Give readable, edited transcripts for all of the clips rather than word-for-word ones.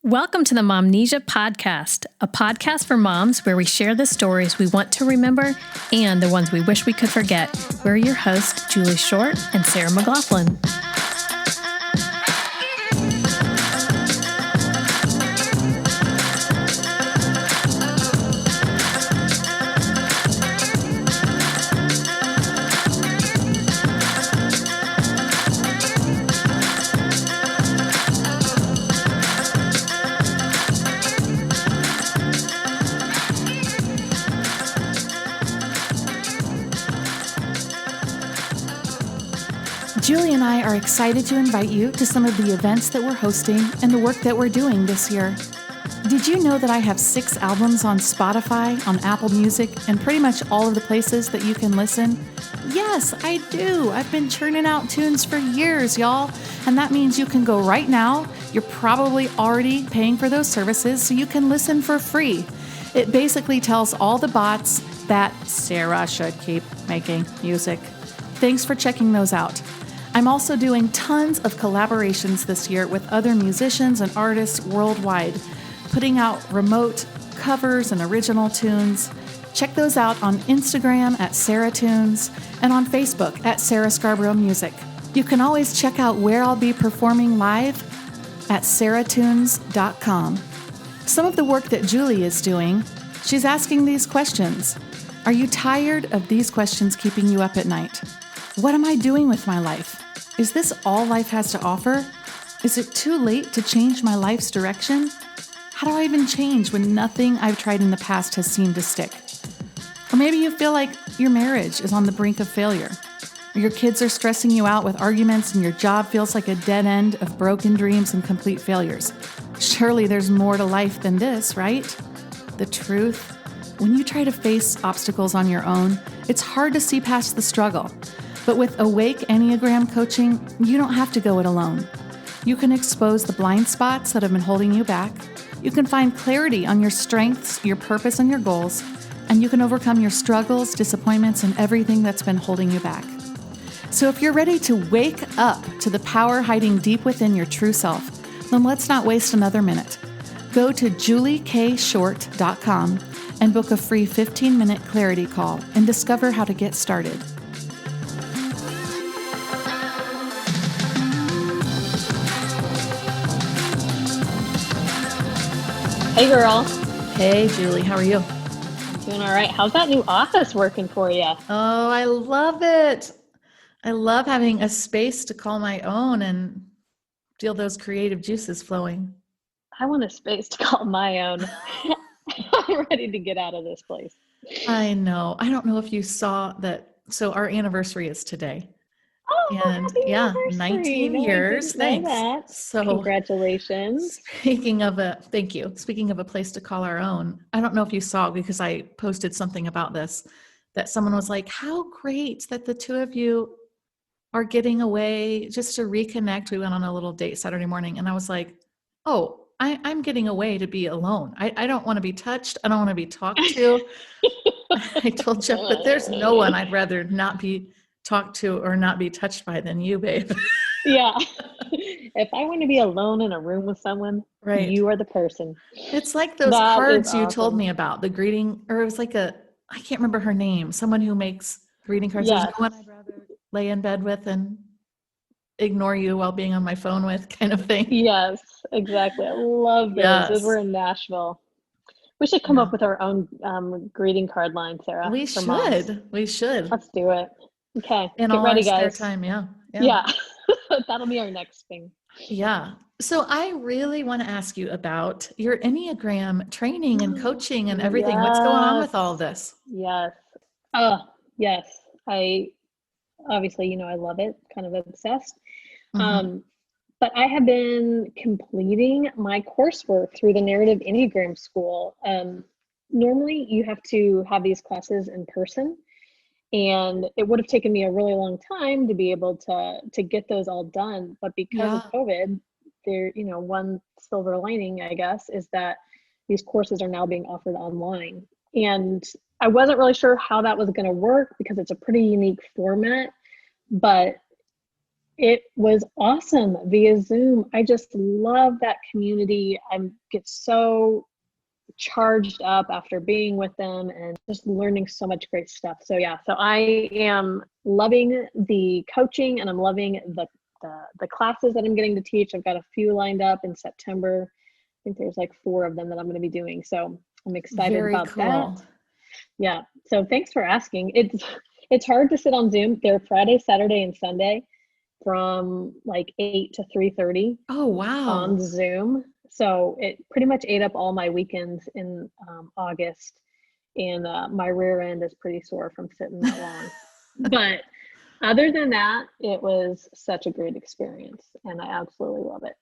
Welcome to the Momnesia Podcast, a podcast for moms where we share the stories we want to remember and the ones we wish we could forget. We're your hosts, Julie Short and Sarah McLaughlin. Julie and I are excited to invite you to some of the events that we're hosting and the work that we're doing this year. Did you know that I have 6 albums on Spotify, on Apple Music, and pretty much all of the places that you can listen? Yes, I do. I've been churning out tunes for years, y'all. And that means you can go right now. You're probably already paying for those services, so you can listen for free. It basically tells all the bots that Sarah should keep making music. Thanks for checking those out. I'm also doing tons of collaborations this year with other musicians and artists worldwide, putting out remote covers and original tunes. Check those out on Instagram at Sarah Tunes and on Facebook at Sarah Scarborough Music. You can always check out where I'll be performing live at sarahtunes.com. Some of the work that Julie is doing, she's asking these questions. Are you tired of these questions keeping you up at night? What am I doing with my life? Is this all life has to offer? Is it too late to change my life's direction? How do I even change when nothing I've tried in the past has seemed to stick? Or maybe you feel like your marriage is on the brink of failure, or your kids are stressing you out with arguments and your job feels like a dead end of broken dreams and complete failures. Surely there's more to life than this, right? The truth, when you try to face obstacles on your own, it's hard to see past the struggle. But with Awake Enneagram coaching, you don't have to go it alone. You can expose the blind spots that have been holding you back. You can find clarity on your strengths, your purpose, and your goals. And you can overcome your struggles, disappointments, and everything that's been holding you back. So if you're ready to wake up to the power hiding deep within your true self, then let's not waste another minute. Go to juliekshort.com and book a free 15-minute clarity call and discover how to get started. Hey girl. Hey Julie, how are you? Doing all right. How's that new office working for you? Oh, I love it. I love having a space to call my own and feel those creative juices flowing. I want a space to call my own. I'm ready to get out of this place. I know. I don't know if you saw that. So our anniversary is today. Oh, And happy yeah, anniversary. 19 No, I years. didn't know Thanks. that. So Congratulations. thank you. Speaking of a place to call our own, I don't know if you saw, because I posted something about this, that someone was like, how great that the two of you are getting away just to reconnect. We went on a little date Saturday morning and I was like, oh, I'm getting away to be alone. I don't want to be touched. I don't want to be talked to. I told Jeff, but there's no one I'd rather not be talked to or not be touched by than you, babe. Yeah. If I want to be alone in a room with someone, Right. You are the person. It's like those That cards is you awesome. told me about, the greeting, or it was like I can't remember her name, someone who makes greeting cards. Yes. There's no one I'd rather lay in bed with and ignore you while being on my phone with, kind of thing. Yes, exactly. I love those. Yes. Those were in Nashville. We should come up with our own greeting card line, Sarah. We for moms. should. We should. Let's do it. Okay. In Get all ready, our spare guys. time, yeah. Yeah. That'll be our next thing. Yeah. So I really want to ask you about your Enneagram training and coaching and everything. What's going on with all of this? Yes. Oh, yes. I obviously, I love it, kind of obsessed. Mm-hmm. But I have been completing my coursework through the Narrative Enneagram School. Normally, you have to have these classes in person, and it would have taken me a really long time to be able to get those all done. But because of COVID, there, one silver lining, I guess, is that these courses are now being offered online. And I wasn't really sure how that was going to work because it's a pretty unique format, but It was awesome via Zoom. I just love that community. I get so charged up after being with them and just learning so much great stuff. So yeah, so I am loving the coaching, and I'm loving the classes that I'm getting to teach. I've got a few lined up in September. I think there's like 4 of them that I'm going to be doing. So I'm excited Very about cool. that. Yeah. So thanks for asking. It's hard to sit on Zoom. They're Friday, Saturday, and Sunday from like 8 to 3:30 Oh, wow. on Zoom. So it pretty much ate up all my weekends in August, and my rear end is pretty sore from sitting that long. But other than that, it was such a great experience, and I absolutely love it.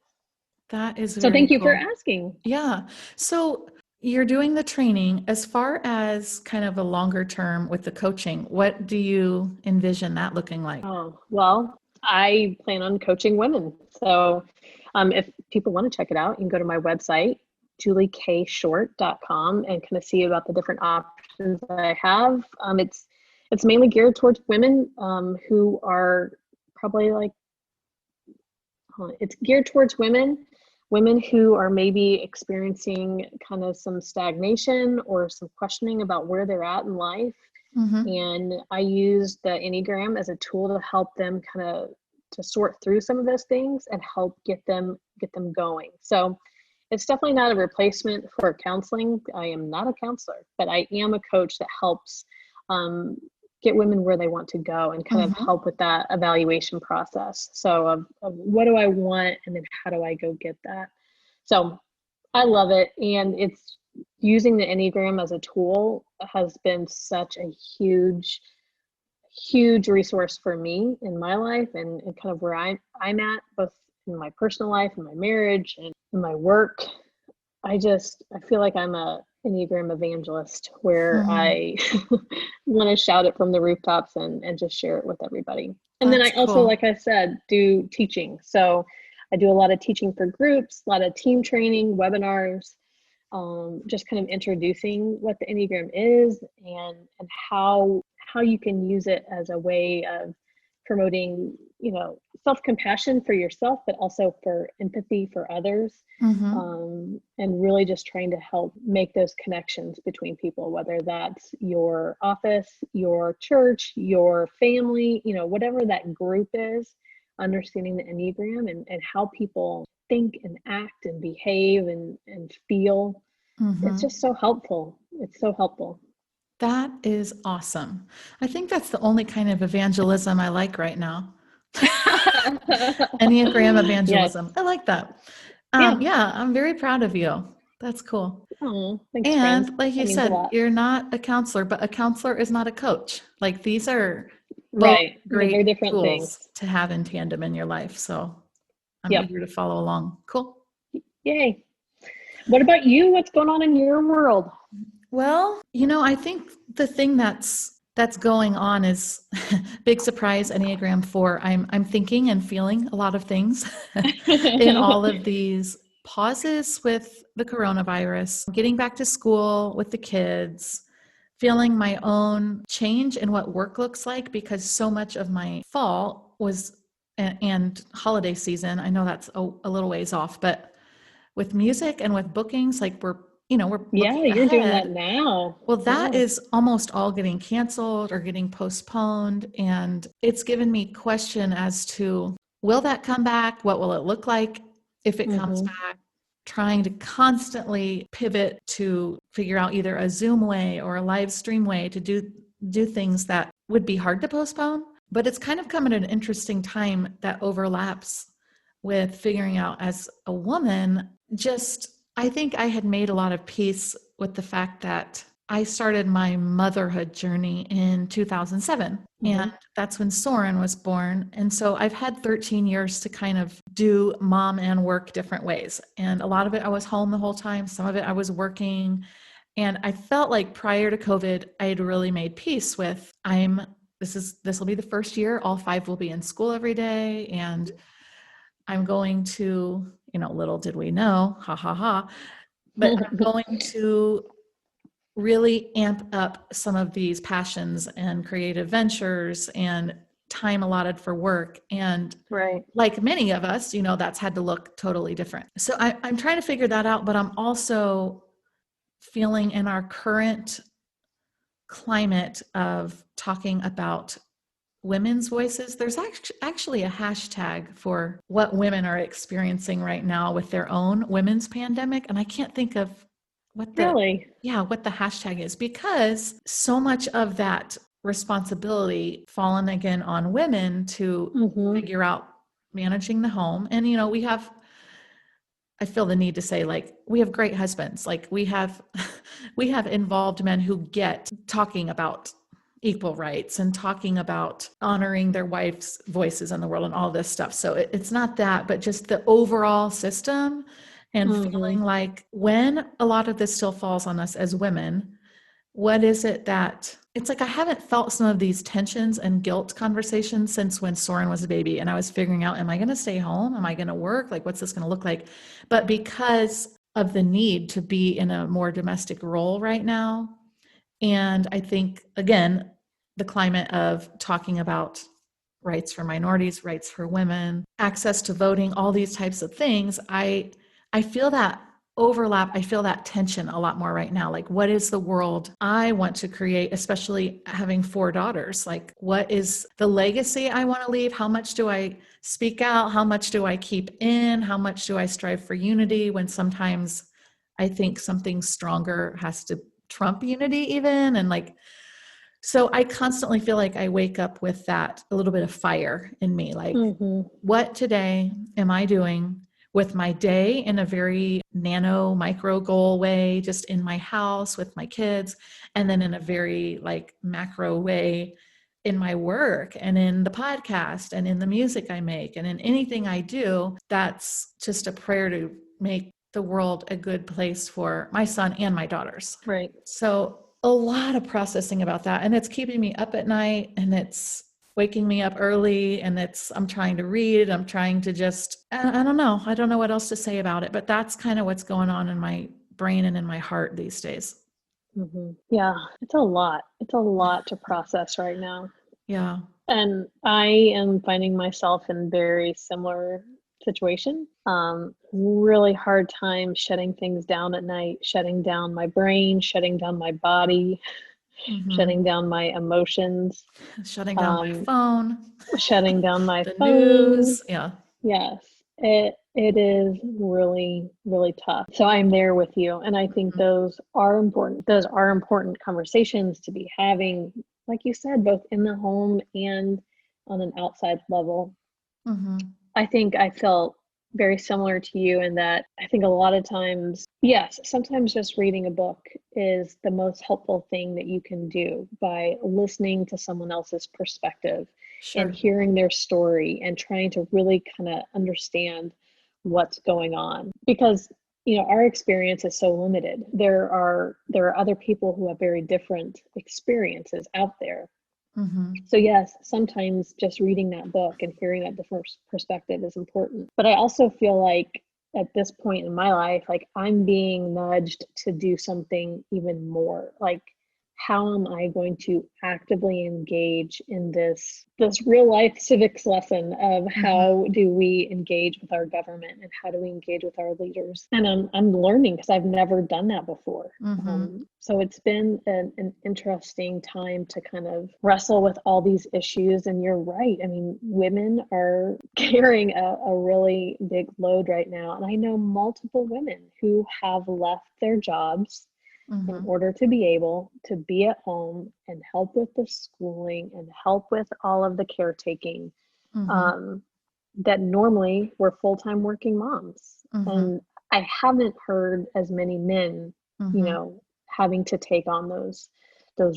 That is So very thank you for cool. asking. Yeah. So you're doing the training. As far as kind of a longer term with the coaching, what do you envision that looking like? Oh, well, I plan on coaching women. So if people want to check it out, you can go to my website, juliekshort.com, and kind of see about the different options that I have. It's mainly geared towards women who are probably like, it's geared towards women who are maybe experiencing kind of some stagnation or some questioning about where they're at in life. Mm-hmm. And I use the Enneagram as a tool to help them kind of to sort through some of those things and help get them going. So it's definitely not a replacement for counseling. I am not a counselor, but I am a coach that helps get women where they want to go and kind of help with that evaluation process. So of what do I want, and then how do I go get that? So I love it. And it's using the Enneagram as a tool has been such a huge resource for me in my life, and kind of where I'm at, both in my personal life, in my marriage, and in my work. I feel like I'm a Enneagram evangelist where I want to shout it from the rooftops and just share it with everybody. And then I That's also, cool. like I said, do teaching. So I do a lot of teaching for groups, a lot of team training, webinars, just kind of introducing what the Enneagram is and how you can use it as a way of promoting, self-compassion for yourself, but also for empathy for others. And really just trying to help make those connections between people, whether that's your office, your church, your family, whatever that group is, understanding the Enneagram and how people think and act and behave and feel. It's just so helpful. It's so helpful. That is awesome. I think that's the only kind of evangelism I like right now. Enneagram evangelism. Yes. I like that. Yeah. Yeah, I'm very proud of you. That's cool. Oh, thanks, friend. And like you That means a said, lot. you're not a counselor, but a counselor is not a coach. Like these are both Right. They're very great different tools things. to have in tandem in your life. So I'm Yep. eager to follow along. Cool. Yay. What about you? What's going on in your world? Well, I think the thing that's going on is big surprise Enneagram 4. I'm thinking and feeling a lot of things in all of these pauses with the coronavirus, getting back to school with the kids, feeling my own change in what work looks like, because so much of my fall was and holiday season. I know that's a little ways off, but with music and with bookings, like we're Yeah, looking you're doing that ahead. now. Well, that Yeah. is almost all getting canceled or getting postponed. And it's given me question as to, will that come back? What will it look like if it comes back? Trying to constantly pivot to figure out either a Zoom way or a live stream way to do things that would be hard to postpone. But it's kind of come at an interesting time that overlaps with figuring out, as a woman, I think I had made a lot of peace with the fact that I started my motherhood journey in 2007. And that's when Soren was born. And so I've had 13 years to kind of do mom and work different ways. And a lot of it I was home the whole time. Some of it I was working. And I felt like prior to COVID, I had really made peace with this will be the first year all 5 will be in school every day. And I'm going to, little did we know, ha ha ha, but I'm going to really amp up some of these passions and creative ventures and time allotted for work. And Right. like many of us, that's had to look totally different. So I'm trying to figure that out, but I'm also feeling in our current climate of talking about women's voices, there's actually a hashtag for what women are experiencing right now with their own women's pandemic. And I can't think of what the hashtag is, because so much of that responsibility fallen again on women to figure out managing the home. And, I feel the need to say, like, we have great husbands. Like we have involved men who get talking about equal rights and talking about honoring their wife's voices in the world and all this stuff. So it's not that, but just the overall system and feeling like when a lot of this still falls on us as women, what is it that it's like I haven't felt some of these tensions and guilt conversations since when Soren was a baby and I was figuring out, am I going to stay home? Am I going to work? Like, what's this going to look like? But because of the need to be in a more domestic role right now, and I think, again, the climate of talking about rights for minorities, rights for women, access to voting, all these types of things, I feel that overlap. I feel that tension a lot more right now. Like, what is the world I want to create, especially having 4 daughters? Like, what is the legacy I want to leave? How much do I speak out? How much do I keep in? How much do I strive for unity when sometimes I think something stronger has to trump unity even? And like, so I constantly feel like I wake up with that, a little bit of fire in me. Like, what today am I doing with my day in a very nano micro goal way, just in my house with my kids, and then in a very like macro way in my work and in the podcast and in the music I make and in anything I do. That's just a prayer to make the world a good place for my son and my daughters. Right. So a lot of processing about that. And it's keeping me up at night, and it's waking me up early, and I'm trying to read. I'm trying to just, I don't know. I don't know what else to say about it, but that's kind of what's going on in my brain and in my heart these days. Yeah, it's a lot. It's a lot to process right now. Yeah. And I am finding myself in very similar situation. Really hard time shutting things down at night, shutting down my brain, shutting down my body, shutting down my emotions, shutting down my phone, shutting down my the phone. news. Yeah. Yes, it is really, really tough. So I'm there with you. And I think those are important. Those are important conversations to be having, like you said, both in the home and on an outside level. I think I felt very similar to you in that I think a lot of times, yes, sometimes just reading a book is the most helpful thing that you can do by listening to someone else's perspective and hearing their story and trying to really kind of understand what's going on. Because, our experience is so limited. There are other people who have very different experiences out there. So yes, sometimes just reading that book and hearing that different perspective is important. But I also feel like at this point in my life, like I'm being nudged to do something even more. Like, how am I going to actively engage in this real life civics lesson of how do we engage with our government and how do we engage with our leaders? And I'm learning because I've never done that before. So it's been an interesting time to kind of wrestle with all these issues. And you're right. I mean, women are carrying a really big load right now. And I know multiple women who have left their jobs in order to be able to be at home and help with the schooling and help with all of the caretaking that normally were full-time working moms. And I haven't heard as many men, having to take on those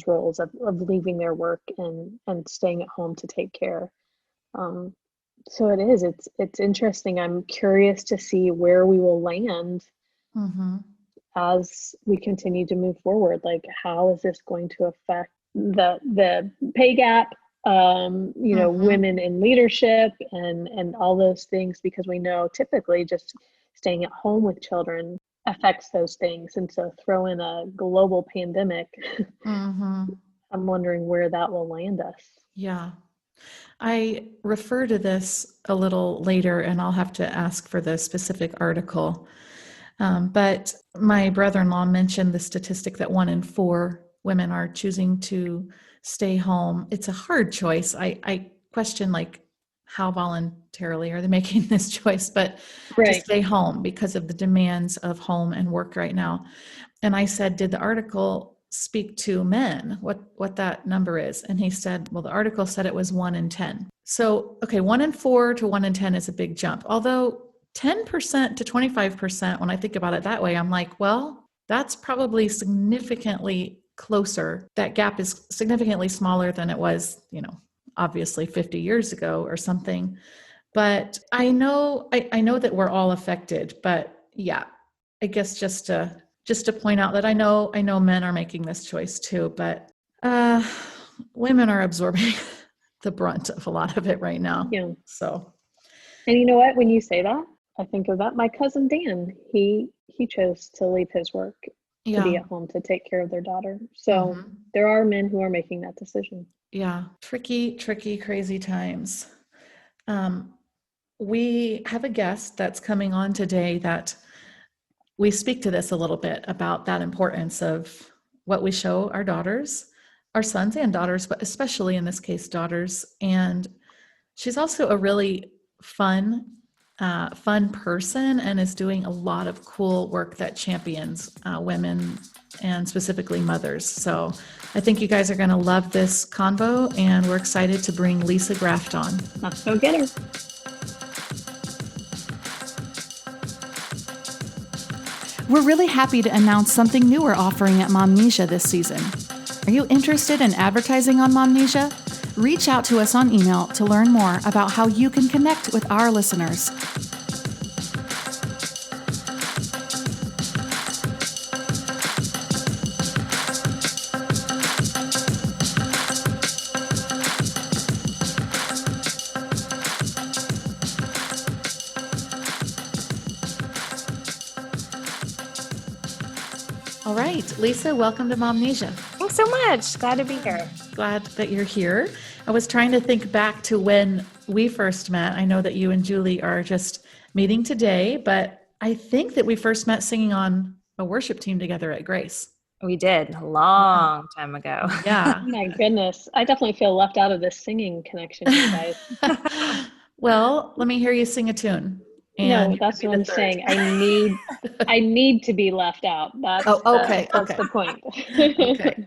roles of leaving their work and staying at home to take care. So it's interesting. I'm curious to see where we will land as we continue to move forward. Like, how is this going to affect the pay gap, women in leadership and all those things, because we know typically just staying at home with children affects those things. And so throw in a global pandemic, I'm wondering where that will land us. Yeah. I refer to this a little later, and I'll have to ask for the specific article. But my brother-in-law mentioned the statistic that 1 in 4 women are choosing to stay home. It's a hard choice. I question, like, how voluntarily are they making this choice, but to Right. stay home because of the demands of home and work right now. And I said, did the article speak to men, what that number is? And he said, well, the article said it was 1 in 10. So, okay, 1 in 4 to 1 in 10 is a big jump. Although 10% to 25%, when I think about it that way, I'm like, well, that's probably significantly closer. That gap is significantly smaller than it was, obviously 50 years ago or something. But I know that we're all affected. But yeah, I guess just to point out that I know men are making this choice too, but women are absorbing the brunt of a lot of it right now. Yeah. So, and you know what? When you say that, I think of that. My cousin Dan, he chose to leave his work to be at home to take care of their daughter. So there are men who are making that decision. Yeah, tricky, crazy times. We have a guest that's coming on today that we speak to this a little bit about that importance of what we show our daughters, our sons and daughters, but especially in this case, daughters. And she's also a really fun person and is doing a lot of cool work that champions women and specifically mothers. So I think you guys are going to love this convo, and we're excited to bring Lisa Graft on. Let's go get her. We're really happy to announce something new we're offering at Momnesia this season. Are you interested in advertising on Momnesia? Reach out to us on email to learn more about how you can connect with our listeners. All right, Lisa, welcome to Momnesia. Thanks so much. Glad to be here. Glad that you're here. I was trying to think back to when we first met. I know that you and Julie are just meeting today, but I think that we first met singing on a worship team together at Grace. We did a long time ago. Yeah. Oh my goodness. I definitely feel left out of this singing connection, you guys. Well, let me hear you sing a tune. And no, that's what I'm saying. I need to be left out. That's okay. the point. Okay.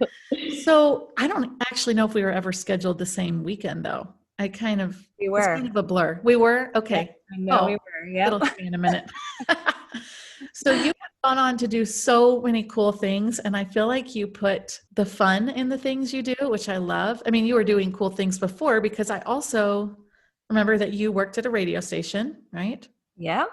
So I don't actually know if we were ever scheduled the same weekend, though. We were. It's kind of a blur. We were? Okay. Yeah, we were. Yeah. It'll take me in a minute. So you have gone on to do so many cool things, and I feel like you put the fun in the things you do, which I love. I mean, you were doing cool things before, because I also remember that you worked at a radio station, right? Yeah.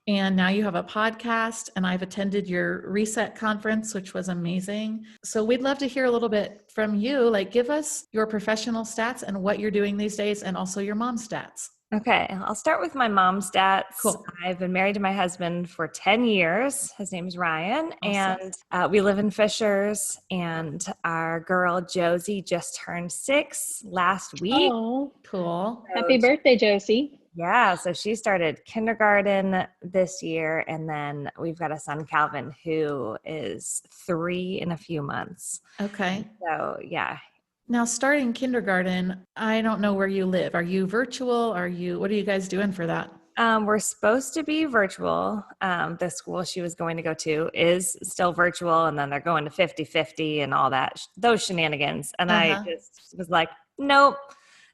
And now you have a podcast, and I've attended your Reset conference, which was amazing. So we'd love to hear a little bit from you. Like, give us your professional stats and what you're doing these days, and also your mom stats. Okay. I'll start with my mom stats. Cool. I've been married to my husband for 10 years. His name is Ryan. Awesome. And we live in Fishers, and our girl Josie just turned 6 last week. Oh, cool. Happy birthday, Josie. Yeah, so she started kindergarten this year, and then we've got a son, Calvin, who is 3 in a few months. Okay. So, yeah. Now, starting kindergarten, I don't know where you live. Are you virtual? What are you guys doing for that? We're supposed to be virtual. The school she was going to go to is still virtual, and then they're going to 50-50 and all that, those shenanigans. And I just was like, nope.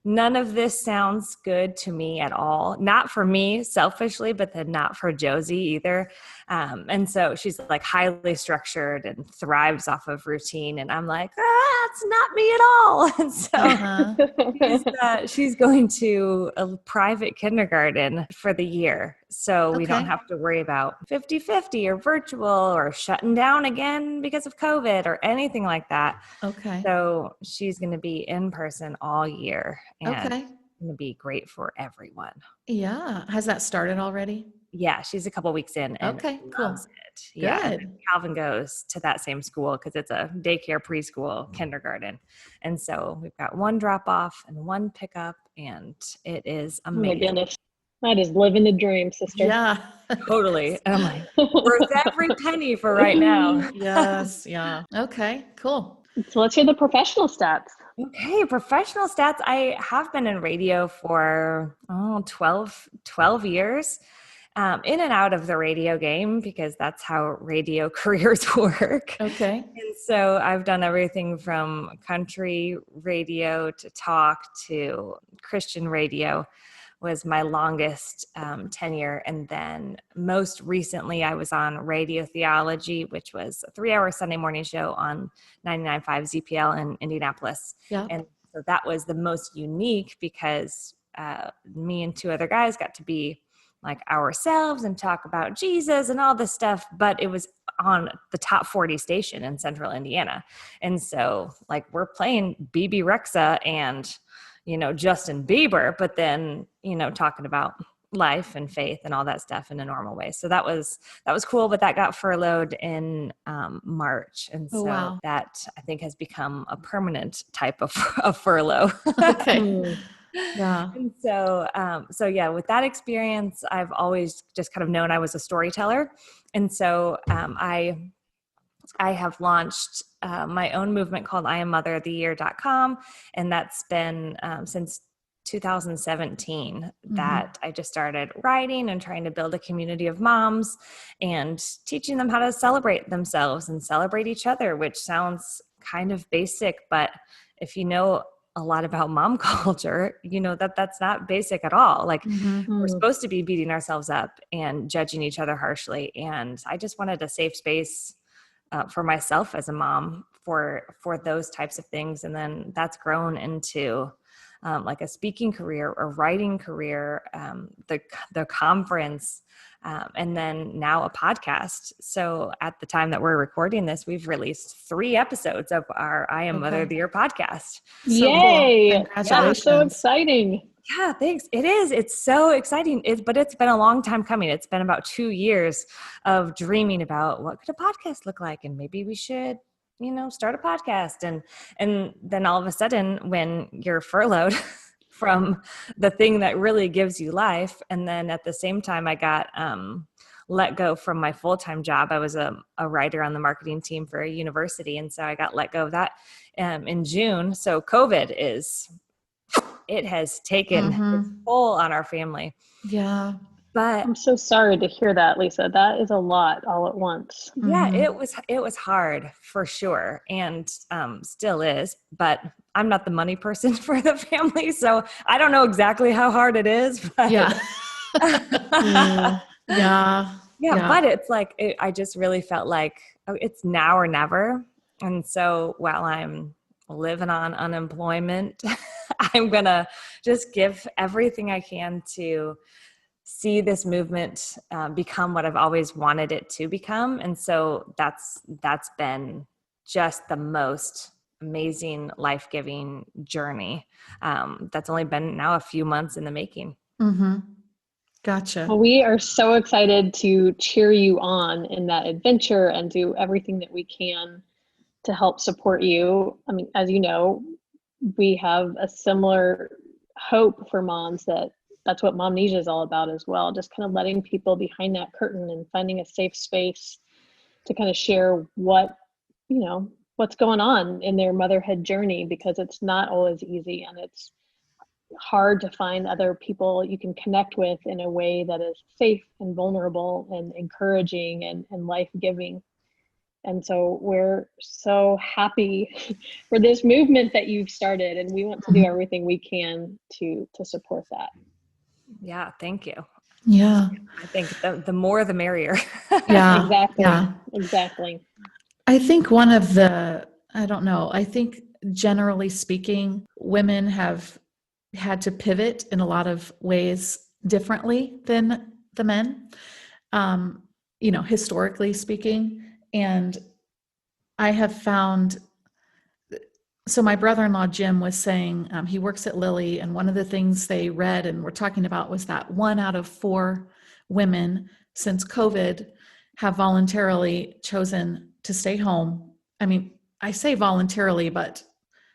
None of this sounds good to me at all. Not for me selfishly, but then not for Josie either. And so she's like highly structured and thrives off of routine. And I'm like, that's not me at all. And so she's going to a private kindergarten for the year. So we don't have to worry about 50-50 or virtual or shutting down again because of COVID or anything like that. Okay. So she's going to be in person all year. And going to be great for everyone. Yeah. Has that started already? Yeah, she's a couple weeks in and Okay, cool. loves it. Yeah, Good. and Calvin goes to that same school because it's a daycare, preschool, kindergarten. And so we've got one drop off and one pickup, and it is Oh my amazing. goodness. That is living the dream, sister. Yeah. Totally. And I'm like, worth every penny for right now. Yes. Yeah. Okay, cool. So let's hear the professional stats. Okay, professional stats. I have been in radio for 12 years, in and out of the radio game because that's how radio careers work. Okay. And so I've done everything from country radio to talk to Christian radio was my longest tenure. And then most recently I was on Radio Theology, which was a 3-hour Sunday morning show on 99.5 ZPL in Indianapolis. Yeah. And so that was the most unique because me and 2 other guys got to be like ourselves and talk about Jesus and all this stuff, but it was on the top 40 station in central Indiana. And so like we're playing BB Rexa and Justin Bieber, but then, talking about life and faith and all that stuff in a normal way. So that was cool, but that got furloughed in March. And so that I think has become a permanent type of furlough. Okay. Yeah. And so yeah, with that experience, I've always just kind of known I was a storyteller. And so I have launched my own movement called IamMotherOfTheYear.com. And that's been since 2017 that I just started writing and trying to build a community of moms and teaching them how to celebrate themselves and celebrate each other, which sounds kind of basic, but if you know a lot about mom culture, that that's not basic at all. Like we're supposed to be beating ourselves up and judging each other harshly. And I just wanted a safe space for myself as a mom for those types of things. And then that's grown into like a speaking career, a writing career, the conference, and then now a podcast. So at the time that we're recording this, we've released 3 episodes of our I Am Mother of the Year podcast. Yay! Cool. Congratulations. Yeah, so exciting. Yeah, thanks. It is. It's so exciting. But it's been a long time coming. It's been about 2 years of dreaming about what could a podcast look like, and maybe we should, start a podcast. And then all of a sudden, when you're furloughed from the thing that really gives you life, and then at the same time, I got let go from my full-time job. I was a writer on the marketing team for a university, and so I got let go of that in June. So COVID it has taken its toll on our family. Yeah. But I'm so sorry to hear that, Lisa. That is a lot all at once. yeah, it was hard for sure. And still is, but I'm not the money person for the family. So I don't know exactly how hard it is. But Yeah. Yeah. But it's like, I just really felt like it's now or never. And so while I'm living on unemployment, I'm going to just give everything I can to see this movement become what I've always wanted it to become. And so that's been just the most amazing, life-giving journey. That's only been now a few months in the making. Gotcha. Well, we are so excited to cheer you on in that adventure and do everything that we can to help support you. I mean, as you know, we have a similar hope for moms that's what Momnesia is all about as well. Just kind of letting people behind that curtain and finding a safe space to kind of share what's going on in their motherhood journey, because it's not always easy and it's hard to find other people you can connect with in a way that is safe and vulnerable and encouraging and life-giving. And so we're so happy for this movement that you've started, and we want to do everything we can to support that. Yeah, thank you. Yeah. I think the more the merrier. Yeah. Exactly. Yeah. Exactly. I think I think generally speaking, women have had to pivot in a lot of ways differently than the men, historically speaking. And I have found So my brother-in-law, Jim, was saying, he works at Lilly, and one of the things they read and were talking about was that 1 out of 4 women since COVID have voluntarily chosen to stay home. I mean, I say voluntarily, but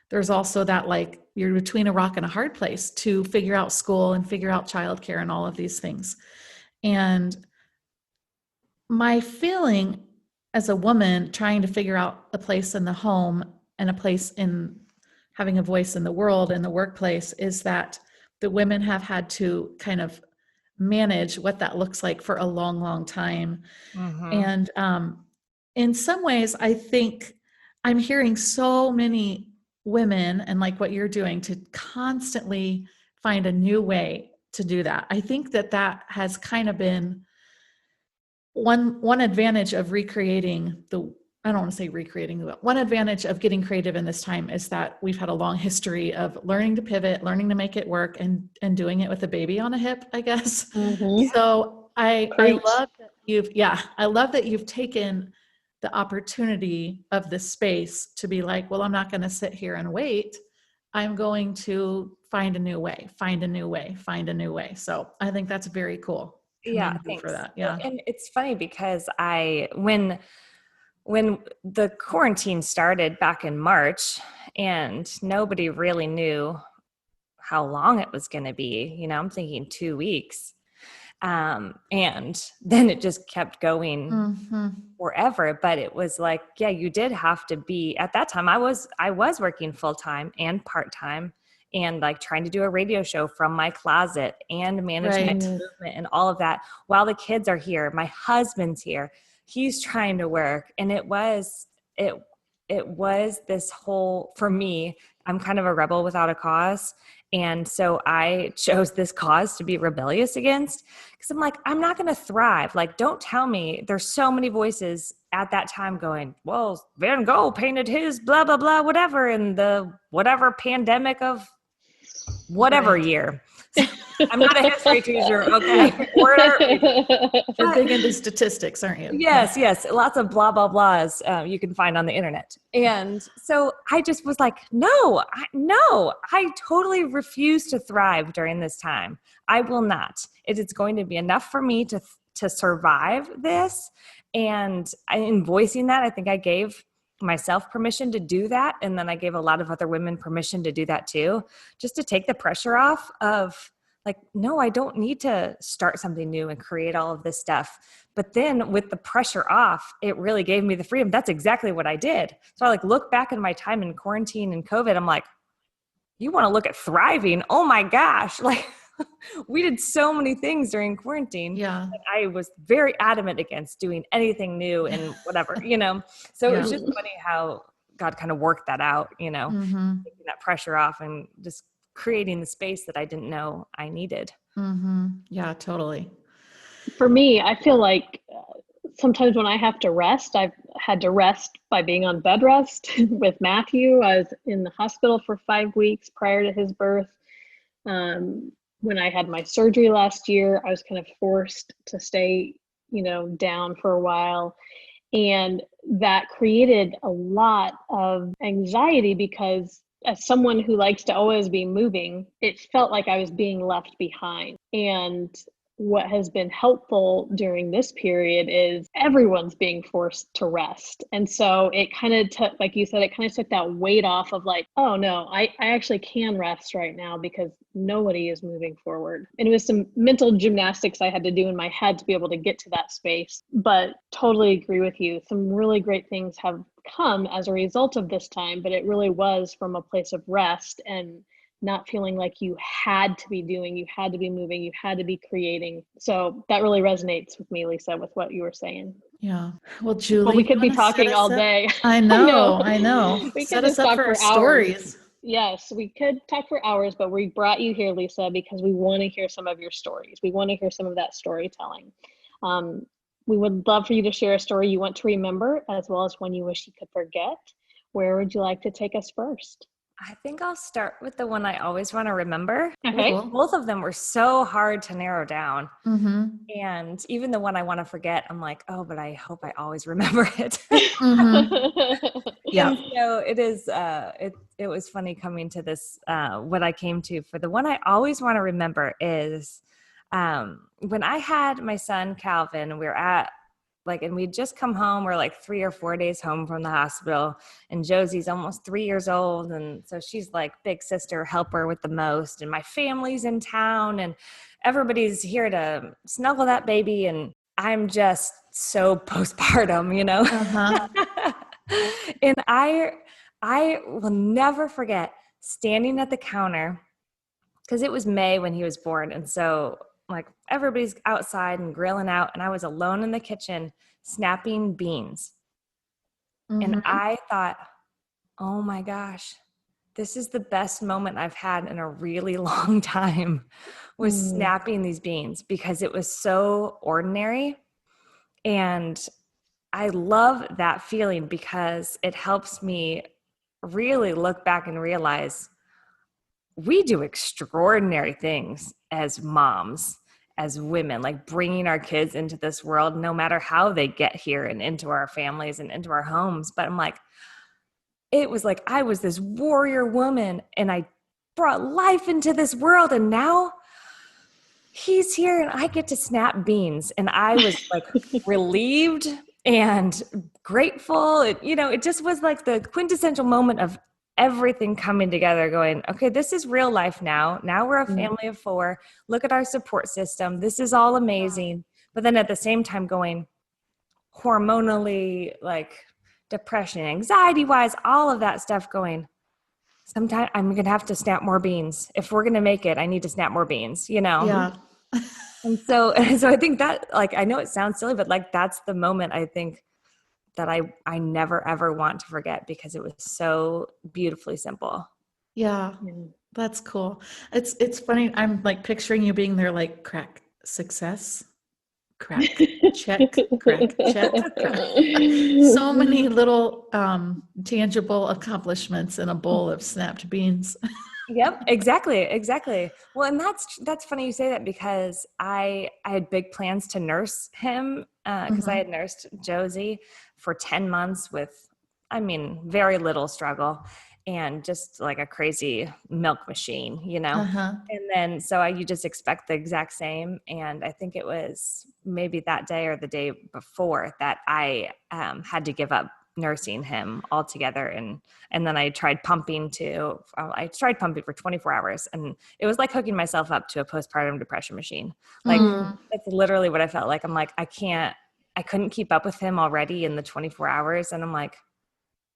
there's also that, like, you're between a rock and a hard place to figure out school and figure out childcare and all of these things. And my feeling as a woman trying to figure out a place in the home and a place in having a voice in the world and the workplace is that the women have had to kind of manage what that looks like for a long, long time. And in some ways, I think I'm hearing so many women, and like what you're doing, to constantly find a new way to do that. I think that has kind of been one advantage of recreating I don't want to say recreating, but one advantage of getting creative in this time is that we've had a long history of learning to pivot, learning to make it work, and doing it with a baby on a hip, I guess. So I love that I love that you've taken the opportunity of this space to be like, well, I'm not going to sit here and wait. I'm going to find a new way. So I think that's very cool. Yeah, thanks for that. Yeah. And it's funny because when the quarantine started back in March and nobody really knew how long it was going to be, you know, I'm thinking 2 weeks. And then it just kept going forever. But it was like, yeah, you did have to be, at that time, I was working full-time and part-time and like trying to do a radio show from my closet and manage my movement and all of that while the kids are here. My husband's here. He's trying to work. And it was this whole, for me, I'm kind of a rebel without a cause. And so I chose this cause to be rebellious against, because I'm like, I'm not going to thrive. Like, don't tell me. There's so many voices at that time going, well, Van Gogh painted his blah, blah, blah, whatever, in the whatever pandemic of whatever year. I'm not a history teacher, okay? You're big into statistics, aren't you? Yes. Lots of blah, blah, blahs you can find on the internet. And so I just was like, no, I totally refuse to thrive during this time. I will not. It is going to be enough for me to survive this. And in voicing that, I think I gave myself permission to do that. And then I gave a lot of other women permission to do that too, just to take the pressure off of like, no, I don't need to start something new and create all of this stuff. But then with the pressure off, it really gave me the freedom. That's exactly what I did. So I like look back in my time in quarantine and COVID, I'm like, you want to look at thriving? Oh my gosh. Like we did so many things during quarantine. Yeah. I was very adamant against doing anything new and whatever, you know? So it's just funny how God kind of worked that out, you know, taking that pressure off and just creating the space that I didn't know I needed. Yeah, totally. For me, I feel like sometimes when I have to rest, I've had to rest by being on bed rest with Matthew. I was in the hospital for 5 weeks prior to his birth. When I had my surgery last year, I was kind of forced to stay, down for a while. And that created a lot of anxiety because as someone who likes to always be moving, it felt like I was being left behind. And what has been helpful during this period is everyone's being forced to rest. And so it kind of took, like you said, it kind of took that weight off of like, oh no, I actually can rest right now because nobody is moving forward. And it was some mental gymnastics I had to do in my head to be able to get to that space. But totally agree with you. Some really great things have come as a result of this time, but it really was from a place of rest and not feeling like you had to be doing, you had to be moving, you had to be creating. So that really resonates with me, Lisa, with what you were saying. Yeah. Well, Julie, well, we could be talking all day. I know. We set could us up for hours. Stories. Yes, we could talk for hours, but we brought you here, Lisa, because we want to hear some of your stories. We want to hear some of that storytelling. We would love for you to share a story you want to remember, as well as one you wish you could forget. Where would you like to take us first? I think I'll start with the one I always want to remember. Okay. Both of them were so hard to narrow down. Mm-hmm. And even the one I want to forget, I'm like, oh, but I hope I always remember it. Mm-hmm. Yeah. And so it is, it was funny coming to this, what I came to for the one I always want to remember is when I had my son, Calvin, we were at and we'd just come home. We're like 3 or 4 days home from the hospital, and Josie's almost 3 years old. And so she's like big sister, helper with the most. And my family's in town and everybody's here to snuggle that baby. And I'm just so postpartum, you know? Uh-huh. And I will never forget standing at the counter because it was May when he was born. And so like everybody's outside and grilling out, and I was alone in the kitchen snapping beans. Mm-hmm. And I thought, oh my gosh, this is the best moment I've had in a really long time, was snapping these beans, because it was so ordinary. And I love that feeling because it helps me really look back and realize we do extraordinary things as moms, as women, like bringing our kids into this world, no matter how they get here and into our families and into our homes. But I'm like, it was like I was this warrior woman and I brought life into this world, and now he's here and I get to snap beans. And I was like relieved and grateful. It just was like the quintessential moment of everything coming together, going, okay, this is real life now. Now we're a family of 4. Look at our support system. This is all amazing. But then at the same time going hormonally, like depression, anxiety wise, all of that stuff going, sometime I'm going to have to snap more beans. If we're going to make it, I need to snap more beans, Yeah. And so I think that, like, I know it sounds silly, but like, that's the moment I think that I never, ever want to forget, because it was so beautifully simple. Yeah. That's cool. It's funny. I'm like picturing you being there, like crack, success, crack, check, crack, check, crack. So many little tangible accomplishments in a bowl of snapped beans. Yep, exactly. Well, and that's funny you say that, because I had big plans to nurse him, because I had nursed Josie for 10 months with, very little struggle, and just like a crazy milk machine, Uh-huh. And then, so you just expect the exact same. And I think it was maybe that day or the day before that I had to give up nursing him altogether. And then I tried pumping for 24 hours, and it was like hooking myself up to a postpartum depression machine. Like that's literally what I felt like. I'm like, I couldn't keep up with him already in the 24 hours. And I'm like,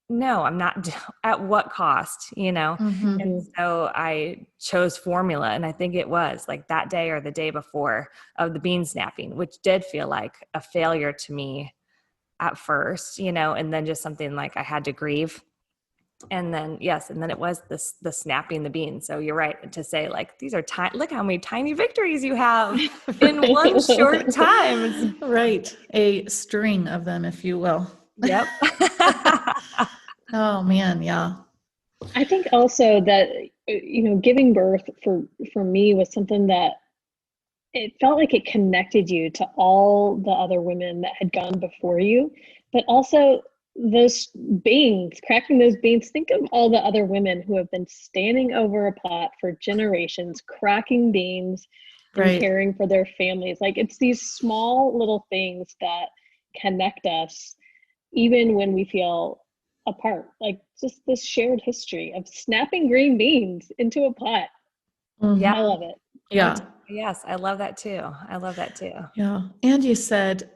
no, I'm not. At what cost, And so I chose formula. And I think it was like that day or the day before of the bean snapping, which did feel like a failure to me at first, and then just something like I had to grieve. And then, and then it was the snapping the beans. So you're right to say, like, these are look how many tiny victories you have in one short time. Right. A string of them, if you will. Yep. Oh man. Yeah. I think also that, giving birth for me was something that it felt like it connected you to all the other women that had gone before you, but also those beans, cracking those beans. Think of all the other women who have been standing over a pot for generations, cracking beans and caring for their families. Like, it's these small little things that connect us, even when we feel apart. Like, just this shared history of snapping green beans into a pot. Yeah. I love it. Yeah. Yes, I love that too. Yeah. And you said,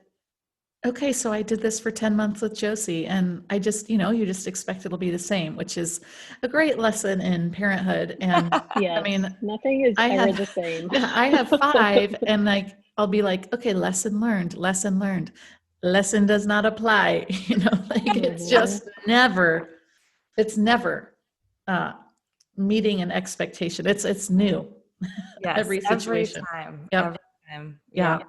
okay, so I did this for 10 months with Josie, and I just, you just expect it'll be the same, which is a great lesson in parenthood. And yes, nothing is ever the same. I have 5, and like, I'll be like, okay, lesson learned. Lesson does not apply. It's just never meeting an expectation. It's new. Yes, every situation. Every time. Yeah.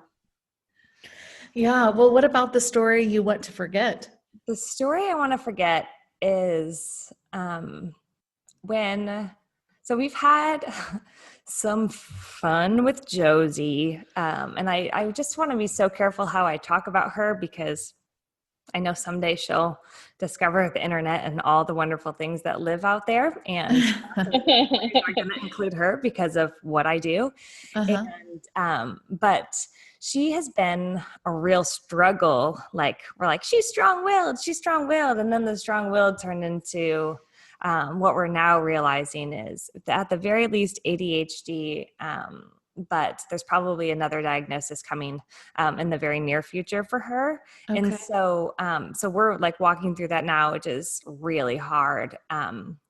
Yeah. Well, what about the story you want to forget? The story I want to forget is So we've had some fun with Josie. And I just want to be so careful how I talk about her, because I know someday she'll discover the internet and all the wonderful things that live out there. And I'm going to include her because of what I do. Uh-huh. And, but she has been a real struggle. Like, we're like, she's strong-willed. And then the strong-willed turned into what we're now realizing is that at the very least ADHD, but there's probably another diagnosis coming in the very near future for her. Okay. And so we're like walking through that now, which is really hard,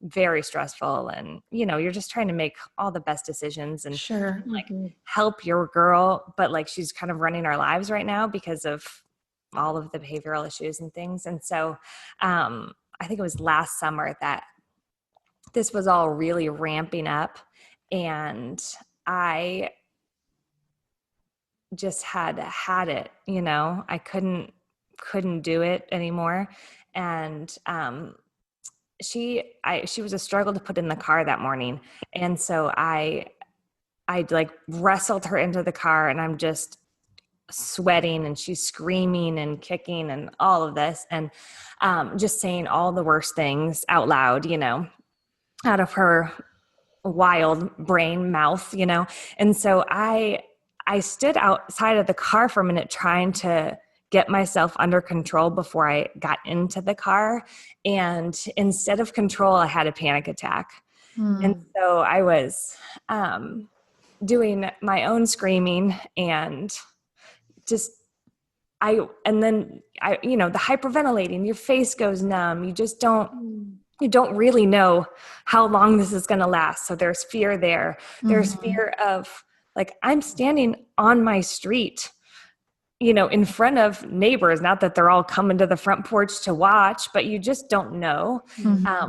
very stressful. And, you're just trying to make all the best decisions and Sure. like help your girl. But like, she's kind of running our lives right now because of all of the behavioral issues and things. And so I think it was last summer that this was all really ramping up, and I just had it, I couldn't do it anymore. And she was a struggle to put in the car that morning. And so I like wrestled her into the car, and I'm just sweating, and she's screaming and kicking and all of this, and just saying all the worst things out loud, out of her wild brain mouth, And so I stood outside of the car for a minute trying to get myself under control before I got into the car. And instead of control, I had a panic attack. And so I was doing my own screaming, and the hyperventilating, your face goes numb. You don't really know how long this is going to last. So there's fear there. There's fear of like, I'm standing on my street, in front of neighbors, not that they're all coming to the front porch to watch, but you just don't know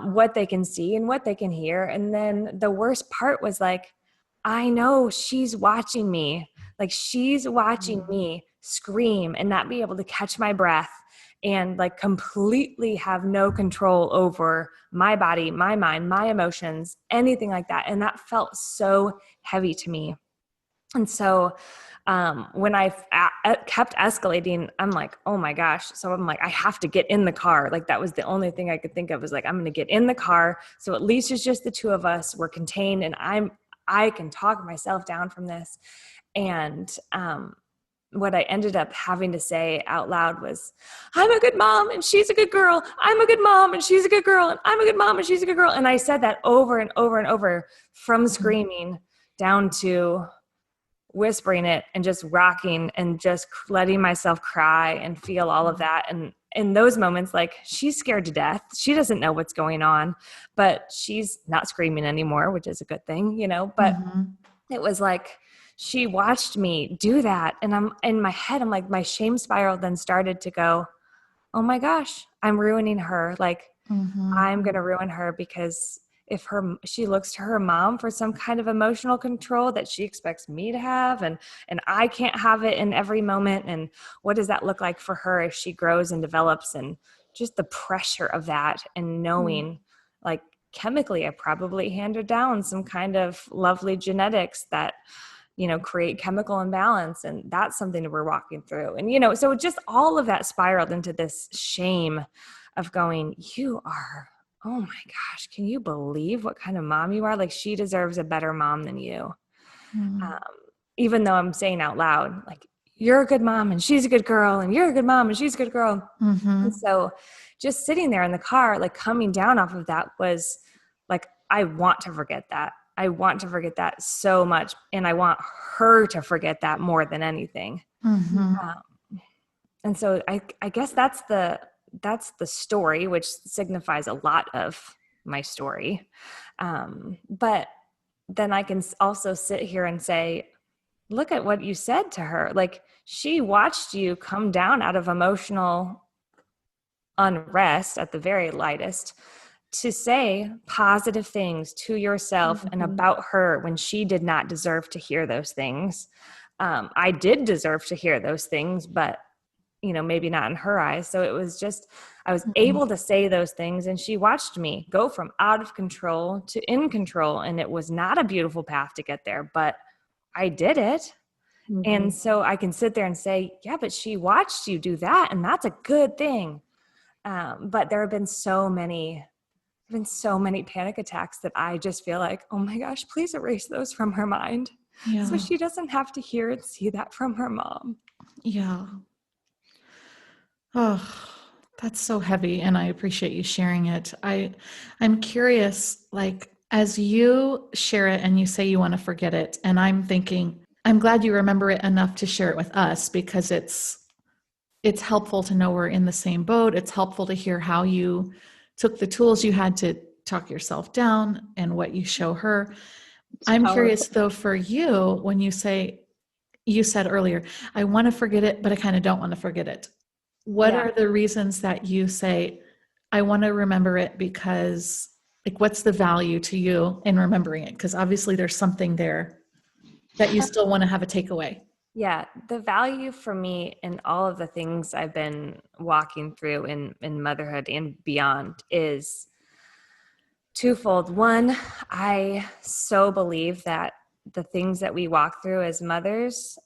what they can see and what they can hear. And then the worst part was like, I know she's watching me. Like, she's watching me scream and not be able to catch my breath and like completely have no control over my body, my mind, my emotions, anything like that. And that felt so heavy to me. And so when I kept escalating, I'm like, oh my gosh. So I'm like, I have to get in the car. Like, that was the only thing I could think of, was like, I'm going to get in the car. So at least it's just the two of us. We're contained, and I can talk myself down from this. And what I ended up having to say out loud was, I'm a good mom and she's a good girl. I'm a good mom and she's a good girl. And I'm a good mom and she's a good girl. And I said that over and over and over, from screaming down to whispering it and just rocking and just letting myself cry and feel all of that. And in those moments, like, she's scared to death. She doesn't know what's going on, but she's not screaming anymore, which is a good thing, but it was like, she watched me do that. And I'm in my head, I'm like, my shame spiral then started to go, oh my gosh, I'm ruining her. Like, I'm going to ruin her, because if she looks to her mom for some kind of emotional control that she expects me to have, and I can't have it in every moment. And what does that look like for her as she grows and develops? And just the pressure of that, and knowing like chemically, I probably handed down some kind of lovely genetics that, create chemical imbalance. And that's something that we're walking through. And, so just all of that spiraled into this shame of going, you are, oh my gosh, can you believe what kind of mom you are? Like, she deserves a better mom than you. Even though I'm saying out loud, like, you're a good mom and she's a good girl, and you're a good mom and she's a good girl. And so just sitting there in the car, like, coming down off of that was like, I want to forget that. I want to forget that so much. And I want her to forget that more than anything. And so I guess that's the story, which signifies a lot of my story. But then I can also sit here and say, look at what you said to her. Like, she watched you come down out of emotional unrest at the very lightest, to say positive things to yourself and about her when she did not deserve to hear those things. I did deserve to hear those things, but maybe not in her eyes. So it was just, I was able to say those things, and she watched me go from out of control to in control. And it was not a beautiful path to get there, but I did it. And so I can sit there and say, yeah, but she watched you do that, and that's a good thing. But there have been so many panic attacks that I just feel like, oh my gosh, please erase those from her mind. Yeah. So she doesn't have to hear and see that from her mom. Yeah. Oh, that's so heavy. And I appreciate you sharing it. I'm curious, like, as you share it and you say you want to forget it, and I'm thinking, I'm glad you remember it enough to share it with us, because it's helpful to know we're in the same boat. It's helpful to hear how you took the tools you had to talk yourself down and what you show her. I'm curious though, for you, when you said earlier, I want to forget it, but I kind of don't want to forget it. What are the reasons that you say, I want to remember it? Because, like, what's the value to you in remembering it? Because obviously there's something there that you still want to have a takeaway. Yeah, the value for me in all of the things I've been walking through in motherhood and beyond is twofold. One, I so believe that the things that we walk through as mothers,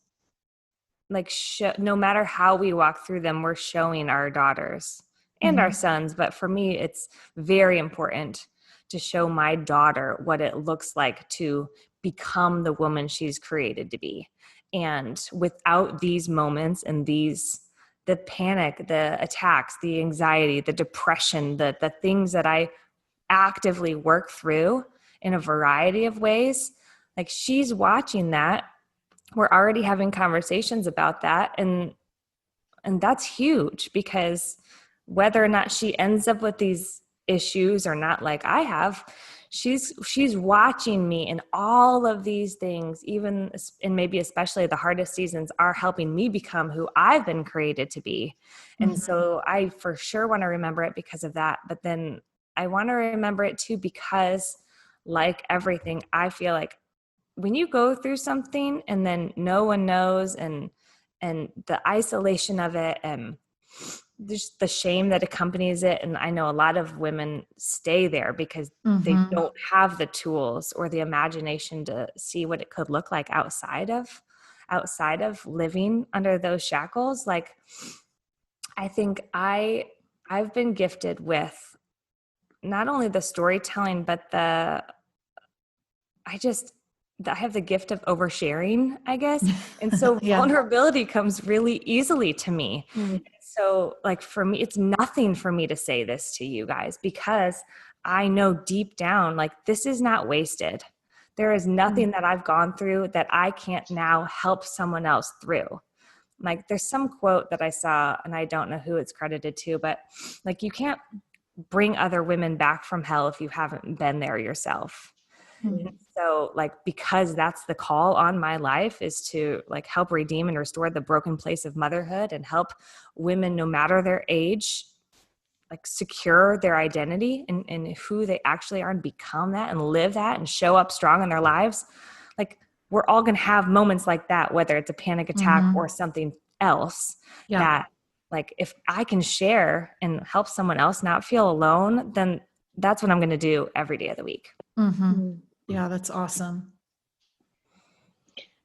like no matter how we walk through them, we're showing our daughters and our sons. But for me, it's very important to show my daughter what it looks like to become the woman she's created to be. And without these moments and the panic, the attacks, the anxiety, the depression, the things that I actively work through in a variety of ways, like, she's watching that. We're already having conversations about that. And that's huge, because whether or not she ends up with these issues or not, like I have, she's watching me, and all of these things, even, and maybe especially the hardest seasons, are helping me become who I've been created to be. And so I for sure want to remember it because of that. But then I want to remember it too, because, like everything, I feel like when you go through something and then no one knows, and the isolation of it, and just the shame that accompanies it. And I know a lot of women stay there because they don't have the tools or the imagination to see what it could look like outside of living under those shackles. Like, I think I've been gifted with not only the storytelling, but I have the gift of oversharing, I guess. And so vulnerability comes really easily to me. So, like, for me, it's nothing for me to say this to you guys, because I know deep down, like, this is not wasted. There is nothing that I've gone through that I can't now help someone else through. Like, there's some quote that I saw, and I don't know who it's credited to, but, like, you can't bring other women back from hell if you haven't been there yourself. So, like, because that's the call on my life, is to, like, help redeem and restore the broken place of motherhood, and help women, no matter their age, like, secure their identity and who they actually are, and become that and live that and show up strong in their lives. Like, we're all going to have moments like that, whether it's a panic attack or something else, that, like, if I can share and help someone else not feel alone, then that's what I'm going to do every day of the week. Yeah, that's awesome.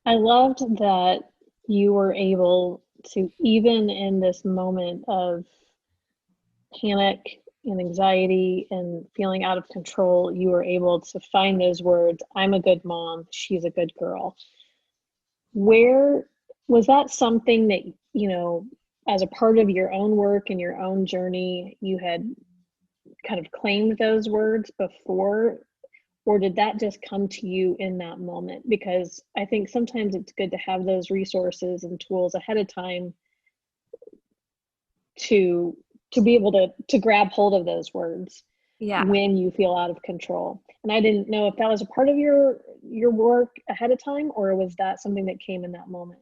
I loved that you were able to, even in this moment of panic and anxiety and feeling out of control, you were able to find those words, I'm a good mom, she's a good girl. Where was that something that, as a part of your own work and your own journey, you had kind of claimed those words before? Or did that just come to you in that moment? Because I think sometimes it's good to have those resources and tools ahead of time to be able to grab hold of those words when you feel out of control. And I didn't know if that was a part of your work ahead of time, or was that something that came in that moment?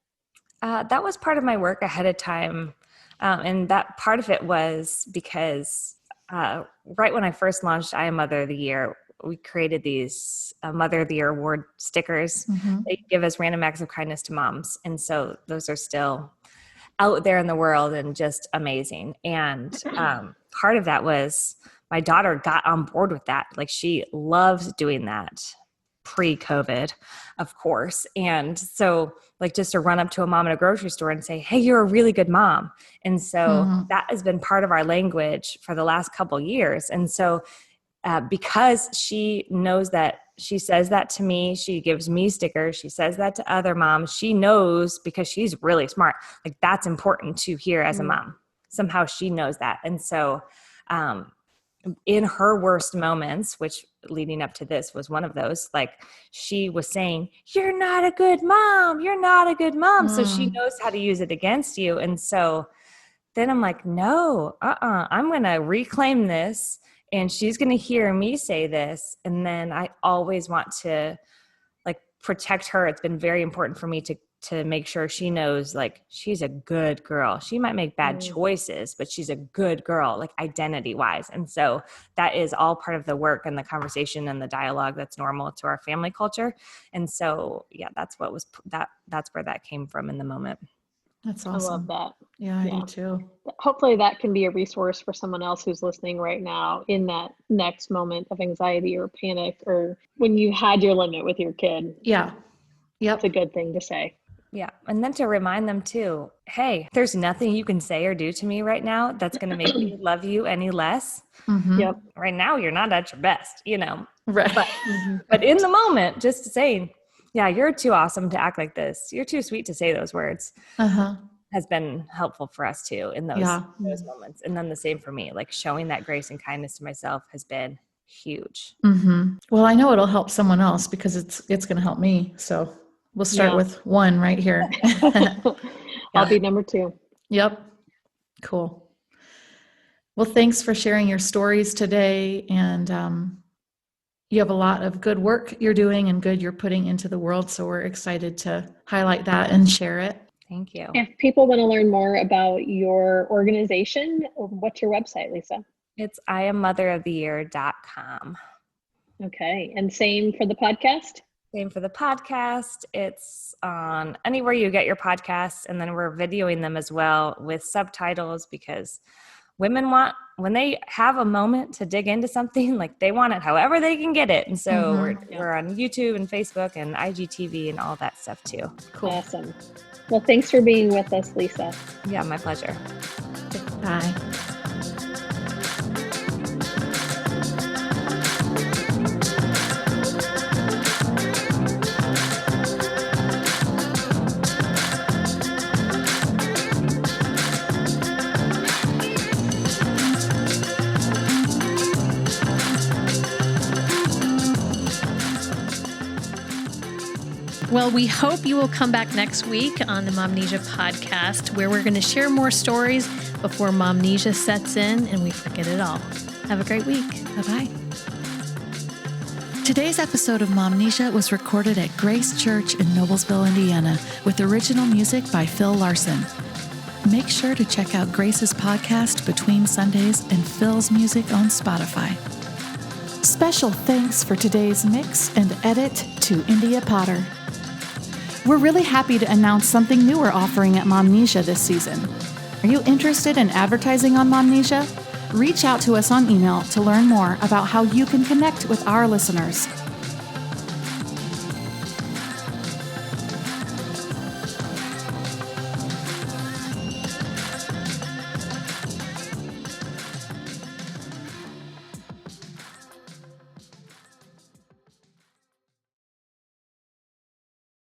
That was part of my work ahead of time. And that part of it was because right when I first launched I Am Mother of the Year, we created these Mother of the Year award stickers. They give us random acts of kindness to moms. And so those are still out there in the world and just amazing. And part of that was my daughter got on board with that. Like she loves doing that pre-COVID, of course. And so like just to run up to a mom at a grocery store and say, hey, you're a really good mom. And so that has been part of our language for the last couple of years. And so because she knows that, she says that to me, she gives me stickers, she says that to other moms, she knows because she's really smart. Like that's important to hear as a mom. Somehow she knows that. And so in her worst moments, which leading up to this was one of those, like she was saying, you're not a good mom. You're not a good mom. So she knows how to use it against you. And so then I'm like, no, I'm going to reclaim this. And she's going to hear me say this. And then I always want to like protect her. It's been very important for me to make sure she knows like she's a good girl. She might make bad choices, but she's a good girl, like identity wise. And so that is all part of the work and the conversation and the dialogue that's normal to our family culture. And so, yeah, that's where that came from in the moment. That's awesome. I love that. Yeah, I do too. Hopefully that can be a resource for someone else who's listening right now in that next moment of anxiety or panic, or when you had your limit with your kid. Yeah. Yep. It's a good thing to say. Yeah. And then to remind them too, hey, there's nothing you can say or do to me right now that's going to make me love you any less. Yep. Right now, you're not at your best, Right. But in the moment, just saying, yeah, you're too awesome to act like this. You're too sweet to say those words has been helpful for us too in those moments. And then the same for me, like showing that grace and kindness to myself has been huge. Well, I know it'll help someone else because it's going to help me. So we'll start with one right here. I'll be number 2. Yep. Cool. Well, thanks for sharing your stories today. And, you have a lot of good work you're doing and good you're putting into the world. So we're excited to highlight that and share it. Thank you. If people want to learn more about your organization, what's your website, Lisa? It's IamMotherOfTheYear.com. Okay. And same for the podcast? Same for the podcast. It's on anywhere you get your podcasts. And then we're videoing them as well with subtitles because women want, when they have a moment to dig into something, like they want it however they can get it. And so we're on YouTube and Facebook and IGTV and all that stuff too. Cool. Awesome. Well, thanks for being with us, Lisa. Yeah, my pleasure. Bye. Well, we hope you will come back next week on the Momnesia podcast, where we're going to share more stories before Momnesia sets in and we forget it all. Have a great week. Bye-bye. Today's episode of Momnesia was recorded at Grace Church in Noblesville, Indiana, with original music by Phil Larson. Make sure to check out Grace's podcast Between Sundays and Phil's music on Spotify. Special thanks for today's mix and edit to India Potter. We're really happy to announce something new we're offering at Momnesia this season. Are you interested in advertising on Momnesia? Reach out to us on email to learn more about how you can connect with our listeners.